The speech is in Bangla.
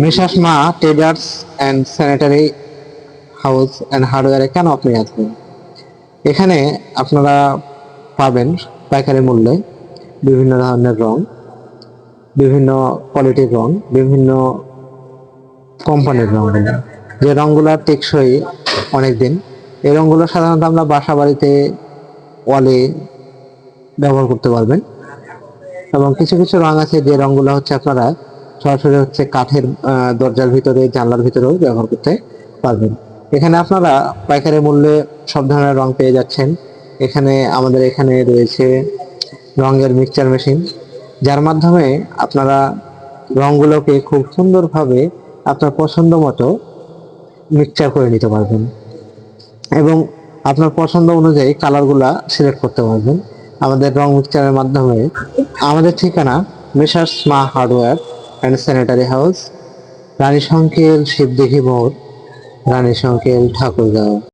মেসার্স মা traders and sanitary house and হার্ডওয়্যারে কেন আপনি আসবেন? এখানে আপনারা পাবেন পাইকারি মূল্যে বিভিন্ন ধরনের রং, বিভিন্ন কোয়ালিটির রং, বিভিন্ন কোম্পানির রংগুলো, যে রংগুলো টেকসই অনেক দিন। এই রংগুলো সাধারণত আমরা বাসা বাড়িতে ওয়ালে ব্যবহার করতে পারবেন। এবং কিছু কিছু রং আছে যে রংগুলো হচ্ছে আপনারা সরাসরি হচ্ছে কাঠের দরজার ভিতরে, জানলার ভিতরেও ব্যবহার করতে পারবেন। এখানে আপনারা পাইকারি মূল্যে সব ধরনের রং পেয়ে যাচ্ছেন। আমাদের এখানে রয়েছে রঙের মিক্সচার মেশিন, যার মাধ্যমে আপনারা রংগুলোকে খুব সুন্দরভাবে আপনার পছন্দ মতো মিক্সচার করে নিতে পারবেন এবং আপনার পছন্দ অনুযায়ী কালারগুলা সিলেক্ট করতে পারবেন আমাদের রং মিক্সচারের মাধ্যমে। আমাদের ঠিকানা মেসার্স মা হার্ডওয়্যার অ্যান্ড স্যানিটারি হাউস, রানী সংকেল, শিবদিঘি মোড়, রানী সংকেল, ঠাকুরগাঁও।